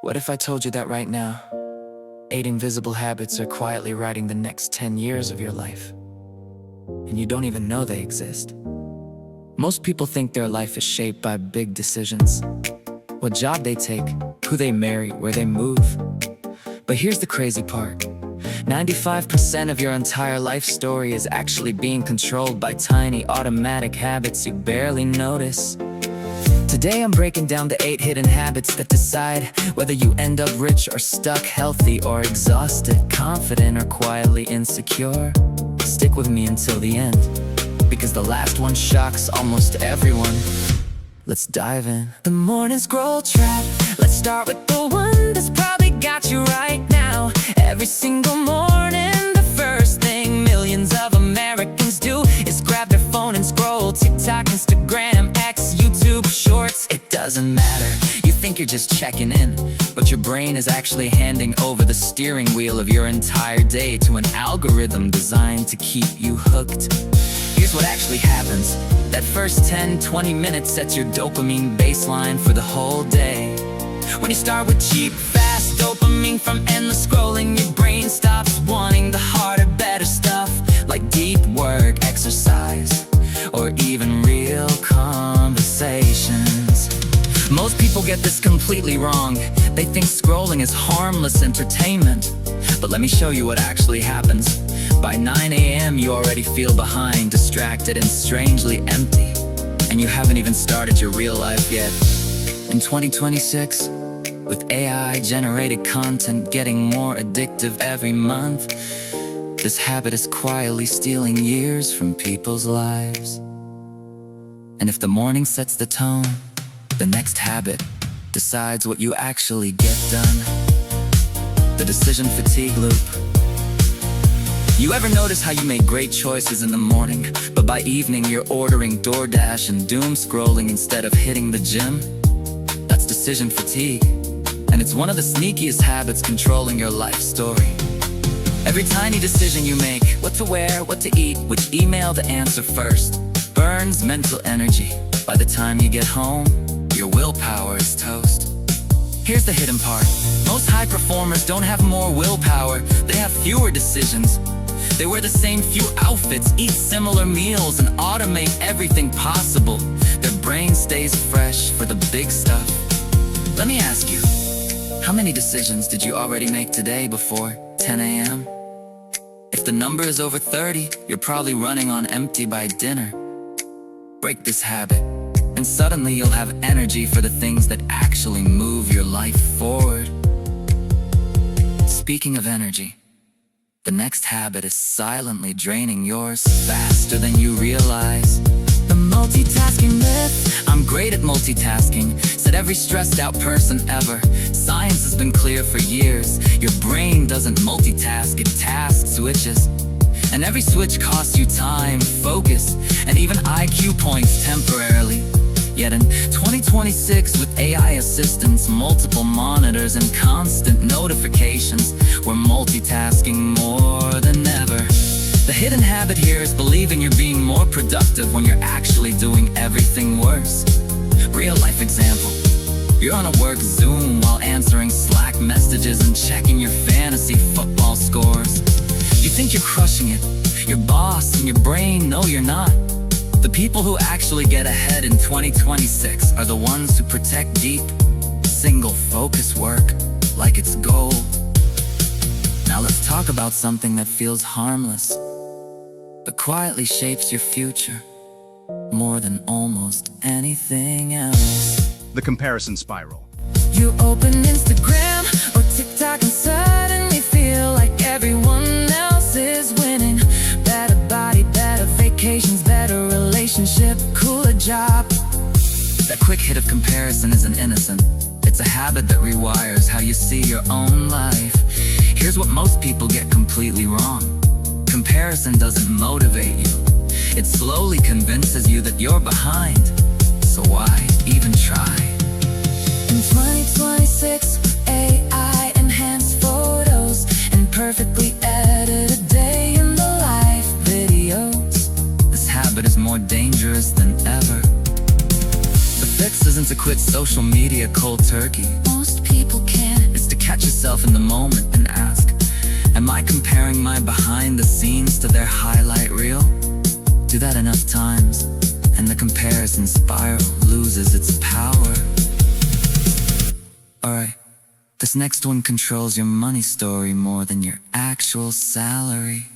What if I told you that right now, 8 invisible habits are quietly writing the next 10 years of your life, and you don't even know they exist? Most people think their life is shaped by big decisions. What job they take, who they marry, where they move. But here's the crazy part. 95% of your entire life story is actually being controlled by tiny automatic habits you barely notice. Today I'm breaking down the 8 hidden habits that decide whether you end up rich or stuck, healthy or exhausted, confident or quietly insecure. Stick with me until the end, because the last one shocks almost everyone. Let's dive in. The morning scroll trap. Let's start with the one that's probably got you right now. Every single morning, the first thing millions of Americans do is grab their phone and scroll. TikTok, Instagram, X, YouTube Shorts. It doesn't matter. You think you're just checking in, but your brain is actually handing over the steering wheel of your entire day to an algorithm designed to keep you hooked. Here's what actually happens. That first 10-20 minutes sets your dopamine baseline for the whole day. When you start with cheap, fast dopamine from endless scrolling, your brain stops wanting the harder, better stuff, like deep work, exercise, or even real conversations. Most people get this completely wrong. They think scrolling is harmless entertainment. But let me show you what actually happens. By 9 a.m. you already feel behind, distracted and strangely empty. And you haven't even started your real life yet. In 2026, with AI-generated content getting more addictive every month, this habit is quietly stealing years from people's lives. And if the morning sets the tone, the next habit decides what you actually get done. The decision fatigue loop. You ever notice how you make great choices in the morning, but by evening you're ordering DoorDash and doom scrolling instead of hitting the gym? That's decision fatigue, and it's one of the sneakiest habits controlling your life story. Every tiny decision you make, what to wear, what to eat, which email to answer first, burns mental energy. By the time you get home, your willpower is toast. Here's the hidden part. Most high performers don't have more willpower, they have fewer decisions. They wear the same few outfits, eat similar meals, and automate everything possible. Their brain stays fresh for the big stuff. Let me ask you, how many decisions did you already make today before 10 a.m.? If the number is over 30, you're probably running on empty by dinner. Break this habit, and suddenly you'll have energy for the things that actually move your life forward. Speaking of energy, the next habit is silently draining yours faster than you realize. The multitasking myth. I'm great at multitasking, said every stressed out person ever. Science has been clear for years. Your brain doesn't multitask, it task switches. And every switch costs you time, focus, and even IQ points temporarily. Yet in 2026, with AI assistants, multiple monitors, and constant notifications, we're multitasking more than ever. The hidden habit here is believing you're being more productive when you're actually doing everything worse. Real life example. You're on a work Zoom while answering Slack messages and checking your fantasy football scores. You think you're crushing it. Your boss and your brain know you're not. The people who actually get ahead in 2026 are the ones who protect deep, single focus work like it's gold. Now let's talk about something that feels harmless, but quietly shapes your future more than almost anything else. The comparison spiral. You open Instagram or TikTok and suddenly feel like everyone else is winning. Better body, better vacations, better relationship, cooler job. That quick hit of comparison isn't innocent. It's a habit that rewires how you see your own life. Here's what most people get completely wrong. Comparison doesn't motivate you. It slowly convinces you that you're behind. So why even try? In 2026, with AI enhanced photos and perfectly edited day in the life videos, this habit is more dangerous than ever. The fix isn't to quit social media cold turkey. Most people can't. yourself in the moment and ask, am I comparing my behind the scenes to their highlight reel? Do that enough times, and the comparison spiral loses its power. Alright, this next one controls your money story more than your actual salary.